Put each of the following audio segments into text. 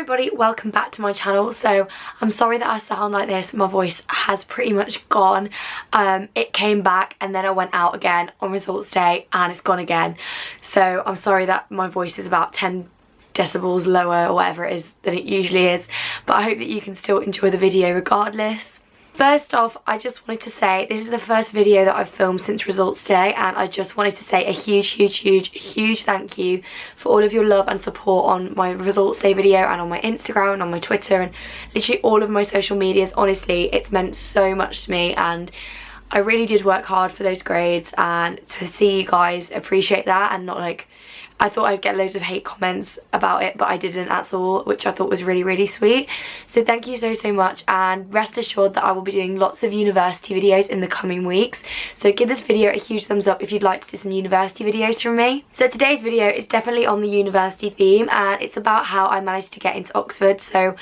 everybody, welcome back to my channel. So I'm sorry that I sound like this, my voice has pretty much gone. It came back and then I went out again on results day and it's gone again. So I'm sorry that my voice is about 10 decibels lower or whatever it is than it usually is, but I hope that you can still enjoy the video regardless. First off, I just wanted to say this is the first video that I've filmed since results day, and I just wanted to say a huge thank you for all of your love and support on my results day video and on my Instagram and on my Twitter and literally all of my social medias. Honestly, it's meant so much to me and I really did work hard for those grades, and to see you guys appreciate that and not like, I thought I'd get loads of hate comments about it, but I didn't at all, which I thought was really sweet. So thank you so much, and rest assured that I will be doing lots of university videos in the coming weeks. So give this video a huge thumbs up if you'd like to see some university videos from me. So today's video is definitely on the university theme, and it's about how I managed to get into Oxford. So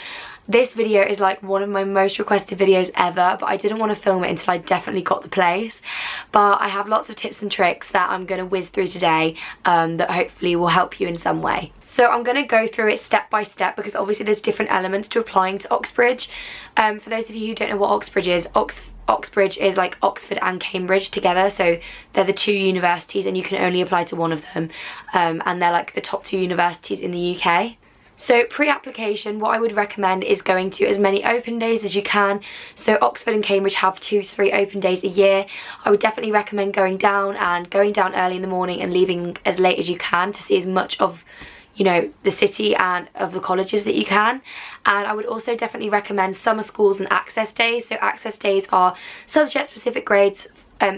this video is like one of my most requested videos ever, but I didn't want to film it until I definitely got the place. But I have lots of tips and tricks that I'm going to whiz through today that hopefully will help you in some way. So I'm going to go through it step by step because obviously there's different elements to applying to Oxbridge. For those of you who don't know what Oxbridge is, Oxbridge is like Oxford and Cambridge together, so they're the two universities and you can only apply to one of them, and they're like the top two universities in the UK. So pre-application, what I would recommend is going to as many open days as you can. So Oxford and Cambridge have 2 to 3 open days a year. I would definitely recommend going down early in the morning and leaving as late as you can to see as much of, you know, the city and of the colleges that you can. And I would also definitely recommend summer schools and access days. So access days are subject specific grades,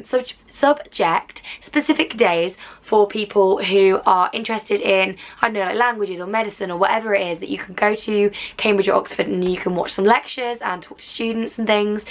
subject specific days for people who are interested in, I don't know, like languages or medicine or whatever it is, that you can go to Cambridge or Oxford and you can watch some lectures and talk to students and things.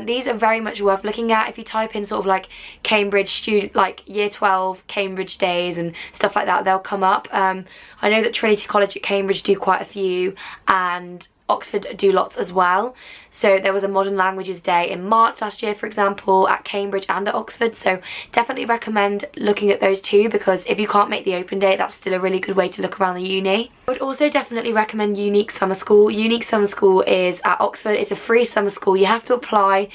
These are very much worth looking at. If you type in sort of like Cambridge student, like year 12 Cambridge days and stuff like that, they'll come up. I know that Trinity College at Cambridge do quite a few, and Oxford do lots as well. So there was a modern languages day in March last year, for example, at Cambridge and at Oxford. So definitely recommend looking at those two, because if you can't make the open day, that's still a really good way to look around the uni. I would also definitely recommend Unique Summer School. Unique Summer School is at Oxford. It's a free summer school. You have to apply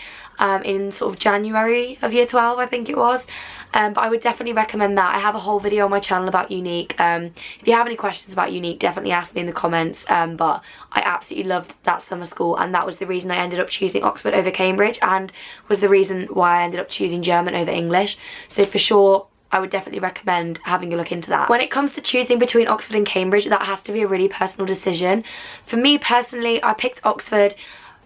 in sort of January of year 12, I think it was. But I would definitely recommend that. I have a whole video on my channel about Unique. If you have any questions about Unique, definitely ask me in the comments. But I absolutely loved that summer school, and that was the reason I ended up choosing Oxford over Cambridge, and was the reason why I ended up choosing German over English. So for sure, I would definitely recommend having a look into that. When it comes to choosing between Oxford and Cambridge, that has to be a really personal decision. For me personally, I picked Oxford.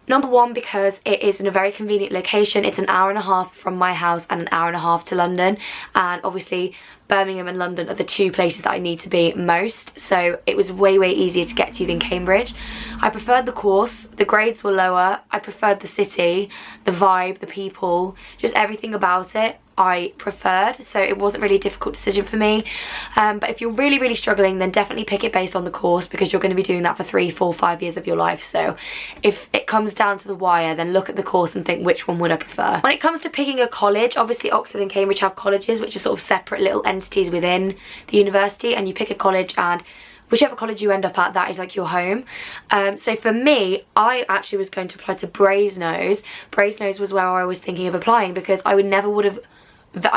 Number one, because it is in a very convenient location. It's an hour and a half from my house and an hour and a half to London, and obviously Birmingham and London are the two places that I need to be most, so it was way easier to get to than Cambridge. I preferred the course, the grades were lower, I preferred the city, the vibe, the people, just everything about it I preferred, so it wasn't really a difficult decision for me. But if you're really struggling, then definitely pick it based on the course, because you're going to be doing that for 3, 4, 5 years of your life. So if it comes down to the wire, then look at the course and think, which one would I prefer? When it comes to picking a college, obviously Oxford and Cambridge have colleges which are sort of separate little entities within the university, and you pick a college and whichever college you end up at, that is like your home. So for me, I actually was going to apply to Brasenose. Brasenose was where I was thinking of applying, because I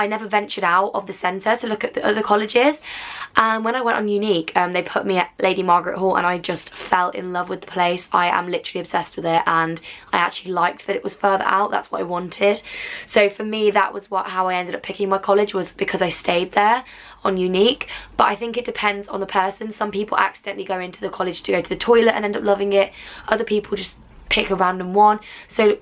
never ventured out of the centre to look at the other colleges. And when I went on Unique, they put me at Lady Margaret Hall, and I just fell in love with the place. I am literally obsessed with it, and I actually liked that it was further out. That's what I wanted. So for me, that was how I ended up picking my college, was because I stayed there on Unique. But I think it depends on the person. Some people accidentally go into the college to go to the toilet and end up loving it. Other people just pick a random one. So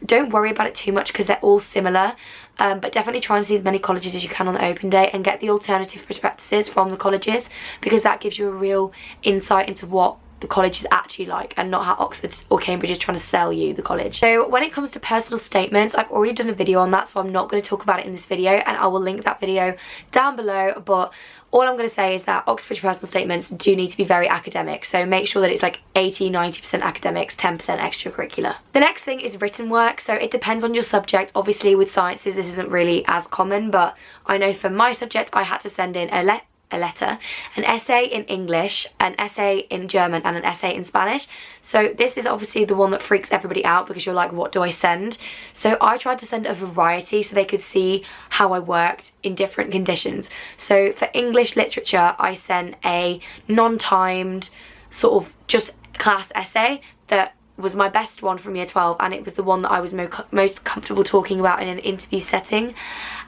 don't worry about it too much, because they're all similar. But definitely try and see as many colleges as you can on the open day, and get the alternative prospectuses from the colleges, because that gives you a real insight into what the college is actually like, and not how Oxford or Cambridge is trying to sell you the college. So when it comes to personal statements, I've already done a video on that, so I'm not going to talk about it in this video, and I will link that video down below. But all I'm going to say is that Oxford personal statements do need to be very academic, so make sure that it's like 80-90% academics, 10% extracurricular. The next thing is written work. So it depends on your subject. Obviously with sciences this isn't really as common, but I know for my subject I had to send in a letter, an essay in English, an essay in German, and an essay in Spanish. So this is obviously the one that freaks everybody out because you're like, what do I send? So I tried to send a variety so they could see how I worked in different conditions. So for English literature, I sent a non-timed sort of just class essay that was my best one from year 12, and it was the one that I was most comfortable talking about in an interview setting.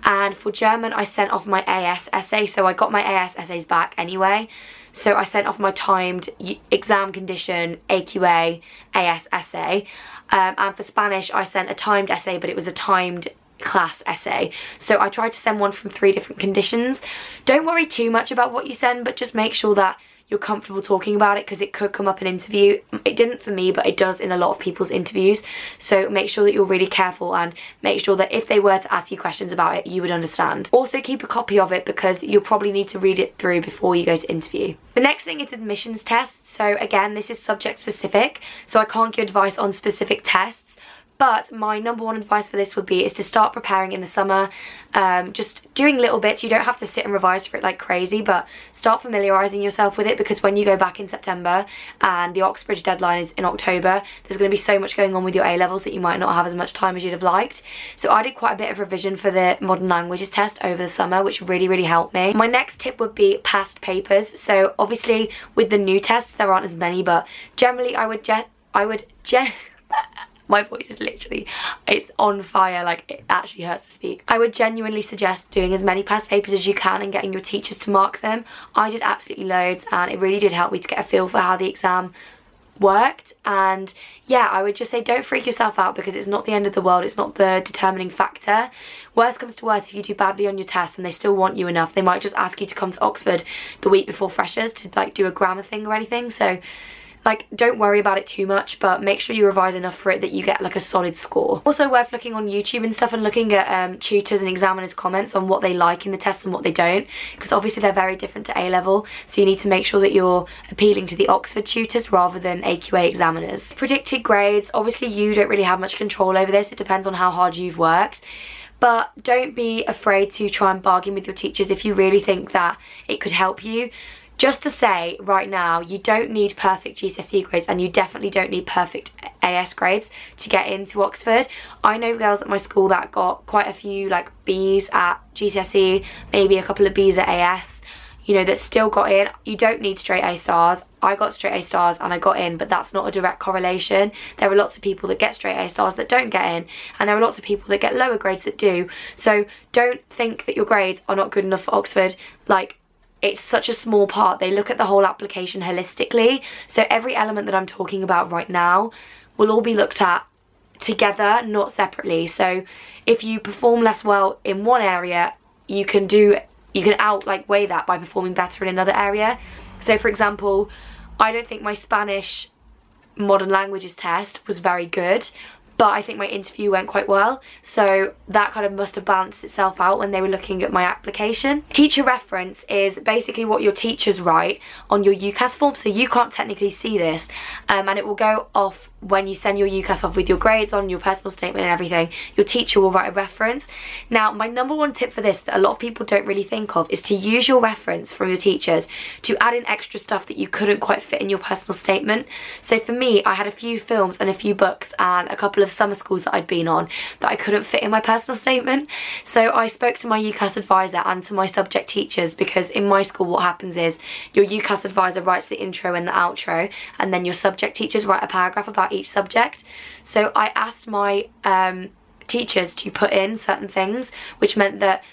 And for German, I sent off my AS essay, so I got my AS essays back anyway. So I sent off my timed exam condition AQA AS essay. And for Spanish, I sent a timed essay, but it was a timed class essay. So I tried to send one from 3 different conditions. Don't worry too much about what you send, but just make sure that you're comfortable talking about it, because it could come up in interview. It didn't for me, but it does in a lot of people's interviews. So make sure that you're really careful and make sure that if they were to ask you questions about it, you would understand. Also keep a copy of it because you'll probably need to read it through before you go to interview. The next thing is admissions tests. So again, this is subject specific, so I can't give advice on specific tests. But my number one advice for this would be is to start preparing in the summer, just doing little bits. You don't have to sit and revise for it like crazy, but start familiarising yourself with it, because when you go back in September and the Oxbridge deadline is in October, there's going to be so much going on with your A-levels that you might not have as much time as you'd have liked. So I did quite a bit of revision for the modern languages test over the summer, which really helped me. My next tip would be past papers. So obviously with the new tests there aren't as many, but generally my voice is literally, it's on fire, like it actually hurts to speak. I would genuinely suggest doing as many past papers as you can and getting your teachers to mark them. I did absolutely loads, and it really did help me to get a feel for how the exam worked. And yeah, I would just say don't freak yourself out, because it's not the end of the world. It's not the determining factor. Worst comes to worst, if you do badly on your test and they still want you enough, they might just ask you to come to Oxford the week before freshers to like do a grammar thing or anything. So like, don't worry about it too much, but make sure you revise enough for it that you get like a solid score. Also worth looking on YouTube and stuff and looking at tutors and examiners' comments on what they like in the tests and what they don't, because obviously they're very different to A-level, so you need to make sure that you're appealing to the Oxford tutors rather than AQA examiners. Predicted grades, obviously you don't really have much control over this. It depends on how hard you've worked. But don't be afraid to try and bargain with your teachers if you really think that it could help you. Just to say right now, you don't need perfect GCSE grades, and you definitely don't need perfect AS grades to get into Oxford. I know girls at my school that got quite a few like B's at GCSE, maybe a couple of B's at AS, you know, that still got in. You don't need straight A stars. I got straight A stars and I got in, but that's not a direct correlation. There are lots of people that get straight A stars that don't get in, and there are lots of people that get lower grades that do. So don't think that your grades are not good enough for Oxford. Like, it's such a small part. They look at the whole application holistically. So every element that I'm talking about right now will all be looked at together, not separately. So if you perform less well in one area, you can weigh that by performing better in another area. So for example, I don't think my Spanish modern languages test was very good, but I think my interview went quite well, so that kind of must have balanced itself out when they were looking at my application. Teacher reference is basically what your teachers write on your UCAS form, so you can't technically see this, and it will go off when you send your UCAS off with your grades on, your personal statement and everything. Your teacher will write a reference. Now, my number one tip for this that a lot of people don't really think of is to use your reference from your teachers to add in extra stuff that you couldn't quite fit in your personal statement. So for me, I had a few films and a few books and a couple of summer schools that I'd been on that I couldn't fit in my personal statement. So I spoke to my UCAS advisor and to my subject teachers, because in my school what happens is your UCAS advisor writes the intro and the outro, and then your subject teachers write a paragraph about each subject. So I asked my teachers to put in certain things, which meant that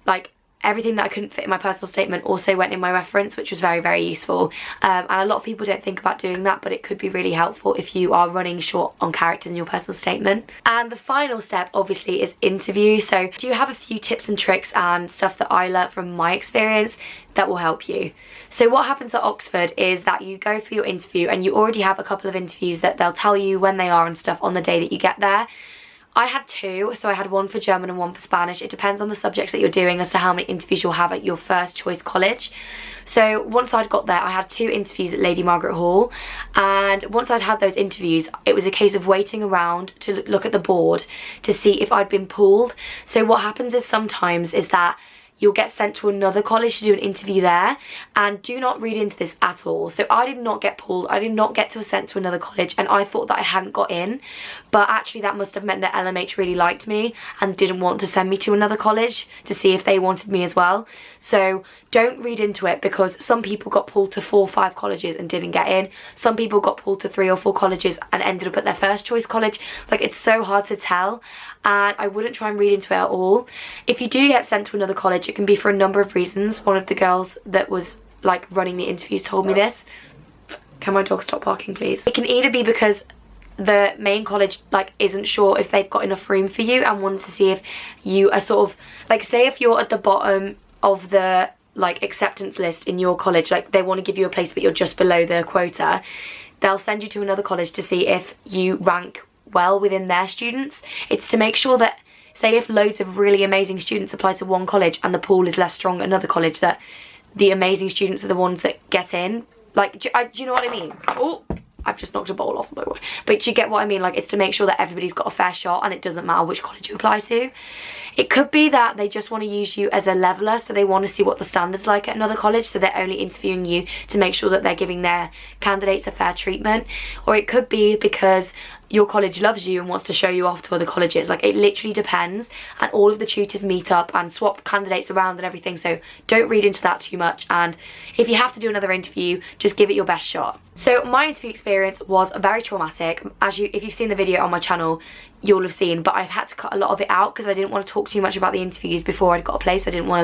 like everything that I couldn't fit in my personal statement also went in my reference, which was very useful. And a lot of people don't think about doing that, but it could be really helpful if you are running short on characters in your personal statement. And the final step obviously is interview. So do you have a few tips and tricks and stuff that I learned from my experience that will help you? So what happens at Oxford is that you go for your interview and you already have a couple of interviews that they'll tell you when they are and stuff on the day that you get there. I had 2, so I had one for German and one for Spanish. It depends on the subjects that you're doing as to how many interviews you'll have at your first choice college. So once I'd got there, I had 2 interviews at Lady Margaret Hall, and once I'd had those interviews, it was a case of waiting around to look at the board to see if I'd been pulled. So what happens is sometimes is that you'll get sent to another college to do an interview there. And do not read into this at all. So I did not get pulled, I did not get sent to another college, and I thought that I hadn't got in, but actually that must have meant that LMH really liked me and didn't want to send me to another college to see if they wanted me as well. So don't read into it, because some people got pulled to 4 or 5 colleges and didn't get in. Some people got pulled to 3 or 4 colleges and ended up at their first choice college. Like, it's so hard to tell, and I wouldn't try and read into it at all. If you do get sent to another college, it can be for a number of reasons. One of the girls that was like running the interviews told me this. Can my dog stop barking, please? It can either be because the main college like isn't sure if they've got enough room for you and wants to see if you are sort of like, say if you're at the bottom of the like acceptance list in your college, like they want to give you a place but you're just below the quota, they'll send you to another college to see if you rank well within their students. It's to make sure that, say if loads of really amazing students apply to one college and the pool is less strong at another college, that the amazing students are the ones that get in. Like, do you know what I mean? Oh, I've just knocked a bowl off, by the way. But do you get what I mean? Like, it's to make sure that everybody's got a fair shot and it doesn't matter which college you apply to. It could be that they just want to use you as a leveler, so they want to see what the standard's like at another college, so they're only interviewing you to make sure that they're giving their candidates a fair treatment. Or it could be because your college loves you and wants to show you off to other colleges. Like, it literally depends, and all of the tutors meet up and swap candidates around and everything, so don't read into that too much. And if you have to do another interview, just give it your best shot. So my interview experience was very traumatic. If you've seen the video on my channel, you'll have seen, but I've had to cut a lot of it out because I didn't want to talk too much about the interviews before I'd got a place. I didn't want to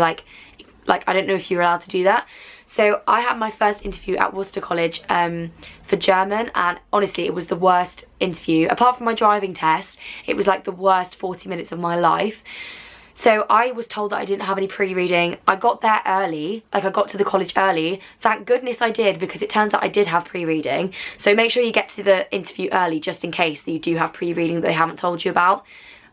like I don't know if you're allowed to do that. So I had my first interview at Worcester College for German, and honestly it was the worst interview. Apart from my driving test, it was like the worst 40 minutes of my life. So I was told that I didn't have any pre-reading. I got there early, like I got to the college early. Thank goodness I did, because it turns out I did have pre-reading. So make sure you get to the interview early just in case that you do have pre-reading that they haven't told you about.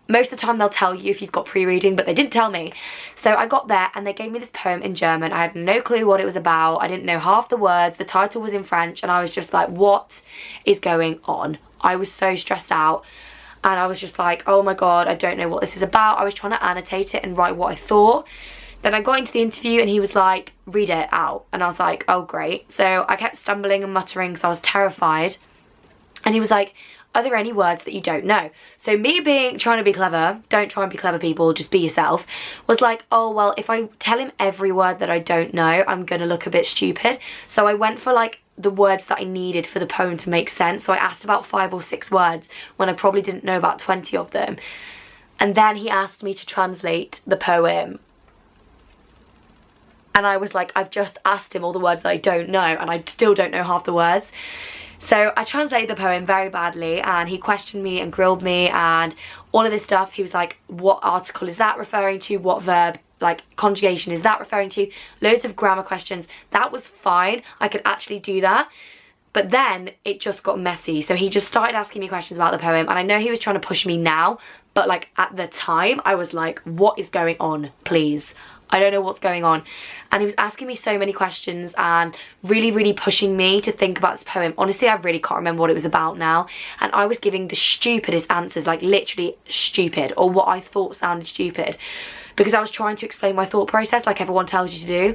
Most of the time they'll tell you if you've got pre-reading, but they didn't tell me. So I got there and they gave me this poem in German. I had no clue what it was about. I didn't know half the words. The title was in French and I was just like, what is going on? I was so stressed out. And I was just like, oh my god, I don't know what this is about. I was trying to annotate it and write what I thought. Then I got into the interview and he was like, read it out. And I was like, oh great. So I kept stumbling and muttering because I was terrified. And he was like, are there any words that you don't know? So me trying to be clever, don't try and be clever people, just be yourself, was like, oh well, if I tell him every word that I don't know, I'm gonna look a bit stupid. So I went for like the words that I needed for the poem to make sense. So I asked about 5 or 6 words when I probably didn't know about 20 of them. And then he asked me to translate the poem. And I was like, I've just asked him all the words that I don't know and I still don't know half the words. So I translated the poem very badly and he questioned me and grilled me and all of this stuff. He was like, what article is that referring to? What verb, like conjugation, is that referring to? Loads of grammar questions. That was fine. I could actually do that. But then it just got messy. So he just started asking me questions about the poem, and I know he was trying to push me now, but like at the time I was like, what is going on, please? I don't know what's going on. And he was asking me so many questions and really pushing me to think about this poem. Honestly, I really can't remember what it was about now. And I was giving the stupidest answers, like literally stupid, or what I thought sounded stupid, because I was trying to explain my thought process like everyone tells you to do.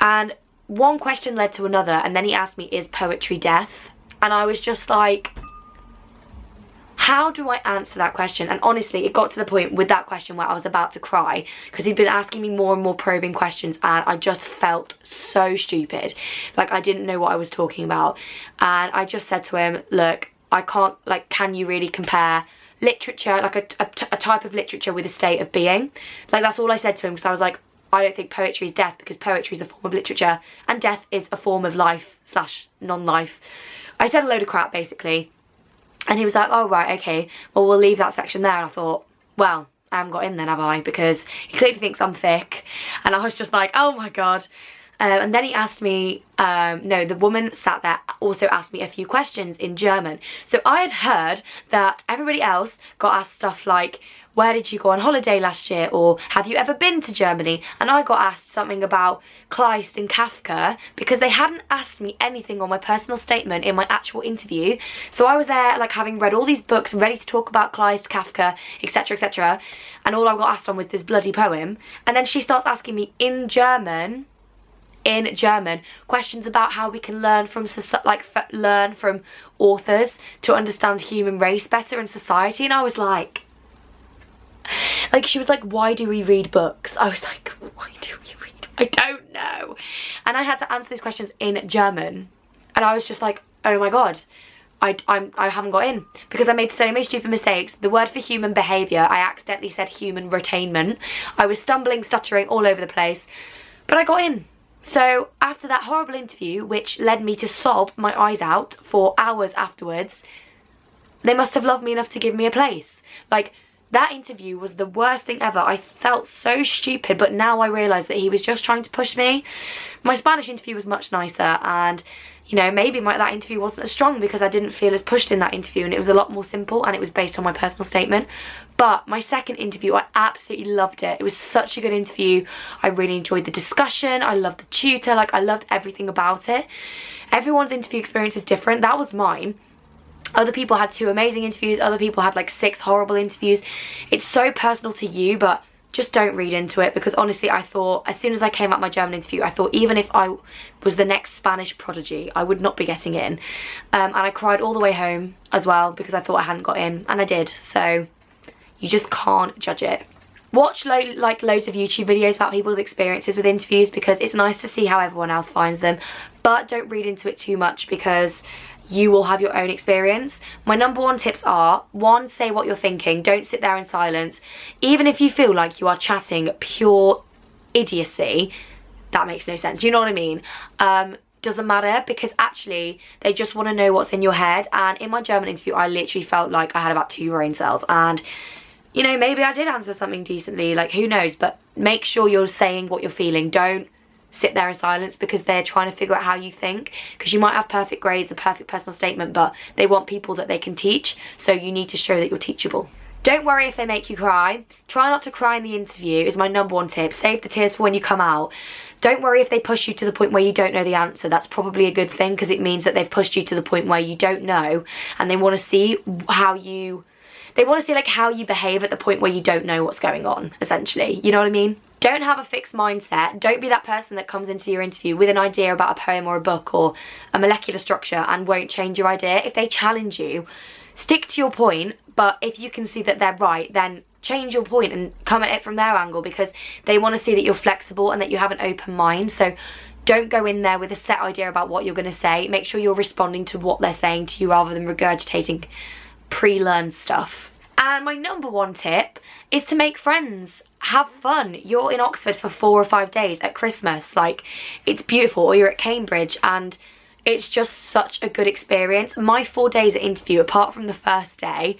And one question led to another, and then he asked me, is poetry death? And I was just like, how do I answer that question? And honestly, it got to the point with that question where I was about to cry, because he'd been asking me more and more probing questions and I just felt so stupid. Like I didn't know what I was talking about. And I just said to him, look, I can't, like, can you really compare literature, like a type of literature, with a state of being? Like, that's all I said to him, because I was like, I don't think poetry is death, because poetry is a form of literature and death is a form of life / non-life. I said a load of crap basically. And he was like, oh right, okay, well we'll leave that section there. And I thought, well, I haven't got in then, have I? Because he clearly thinks I'm thick. And I was just like, oh my god. And then he asked me, no, the woman sat there also asked me a few questions in German. So I had heard that everybody else got asked stuff like, where did you go on holiday last year, or have you ever been to Germany? And I got asked something about Kleist and Kafka because they hadn't asked me anything on my personal statement in my actual interview. So I was there like having read all these books, ready to talk about Kleist, Kafka, etc, etc, and all I got asked on was this bloody poem. And then she starts asking me in German questions about how we can learn from authors to understand human race better and society. And I was like she was like, why do we read books? I was like, why do we read? I don't know. And I had to answer these questions in German, and I was just like, oh my god, I haven't got in, because I made so many stupid mistakes. The word for human behaviour, I accidentally said human retainment. I was stumbling, stuttering all over the place, but I got in. So after that horrible interview, which led me to sob my eyes out for hours afterwards, they must have loved me enough to give me a place. Like, that interview was the worst thing ever. I felt so stupid, but now I realise that he was just trying to push me. My Spanish interview was much nicer, and you know, maybe that interview wasn't as strong because I didn't feel as pushed in that interview, and it was a lot more simple and it was based on my personal statement. But my second interview, I absolutely loved it. It was such a good interview. I really enjoyed the discussion. I loved the tutor. Like, I loved everything about it. Everyone's interview experience is different. That was mine. Other people had 2 amazing interviews. Other people had like 6 horrible interviews. It's so personal to you, but just don't read into it, because honestly, I thought, as soon as I came out my German interview, I thought even if I was the next Spanish prodigy, I would not be getting in. And I cried all the way home as well because I thought I hadn't got in, and I did. So you just can't judge it. Watch loads of YouTube videos about people's experiences with interviews, because it's nice to see how everyone else finds them, but don't read into it too much because you will have your own experience. My number 1 tips are: 1, say what you're thinking. Don't sit there in silence. Even if you feel like you are chatting pure idiocy, that makes no sense. Do you know what I mean? Doesn't matter, because actually they just want to know what's in your head. And in my German interview, I literally felt like I had about 2 brain cells, and you know, maybe I did answer something decently, like who knows, but make sure you're saying what you're feeling. Don't sit there in silence, because they're trying to figure out how you think, because you might have perfect grades, a perfect personal statement, but they want people that they can teach, so you need to show that you're teachable. Don't worry if they make you cry. Try not to cry in the interview is my number 1 tip. Save the tears for when you come out. Don't worry if they push you to the point where you don't know the answer. That's probably a good thing, because it means that they've pushed you to the point where you don't know, and they want to see how you behave at the point where you don't know what's going on, essentially. You know what I mean? Don't have a fixed mindset. Don't be that person that comes into your interview with an idea about a poem or a book or a molecular structure and won't change your idea. If they challenge you, stick to your point, but if you can see that they're right, then change your point and come at it from their angle, because they want to see that you're flexible and that you have an open mind. So don't go in there with a set idea about what you're going to say. Make sure you're responding to what they're saying to you rather than regurgitating pre-learned stuff. And my number 1 tip is to make friends. Have fun. You're in Oxford for 4 or 5 days at Christmas. Like, it's beautiful. Or you're at Cambridge, and it's just such a good experience. My 4 days at interview, apart from the first day,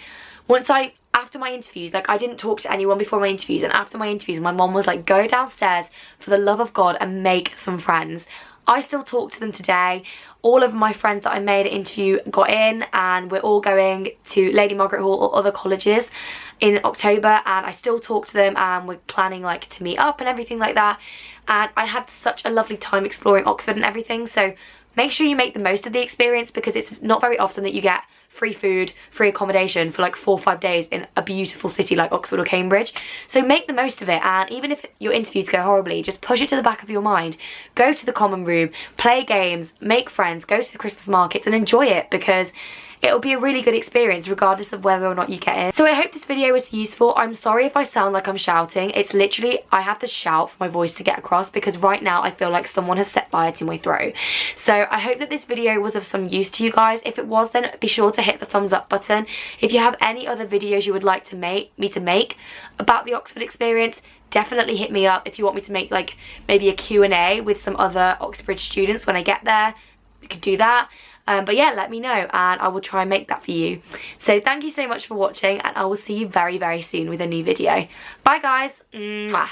after my interviews, like, I didn't talk to anyone before my interviews, and after my interviews, my mom was like, go downstairs for the love of God and make some friends. I still talk to them today. All of my friends that I made at interview got in, and we're all going to Lady Margaret Hall or other colleges in October, and I still talk to them, and we're planning like to meet up and everything like that. And I had such a lovely time exploring Oxford and everything, so make sure you make the most of the experience, because it's not very often that you get free food, free accommodation for like 4 or 5 days in a beautiful city like Oxford or Cambridge. So make the most of it, and even if your interviews go horribly, just push it to the back of your mind. Go to the common room, play games, make friends, go to the Christmas markets and enjoy it, because it'll be a really good experience regardless of whether or not you get in. So I hope this video was useful. I'm sorry if I sound like I'm shouting. It's literally, I have to shout for my voice to get across, because right now I feel like someone has set fire to my throat. So I hope that this video was of some use to you guys. If it was, then be sure to hit the thumbs up button. If you have any other videos you would like to me to make about the Oxford experience, definitely hit me up. If you want me to make like maybe a Q&A with some other Oxbridge students when I get there, we could do that. But yeah, let me know and I will try and make that for you. So thank you so much for watching, and I will see you very, very soon with a new video. Bye guys. Mwah.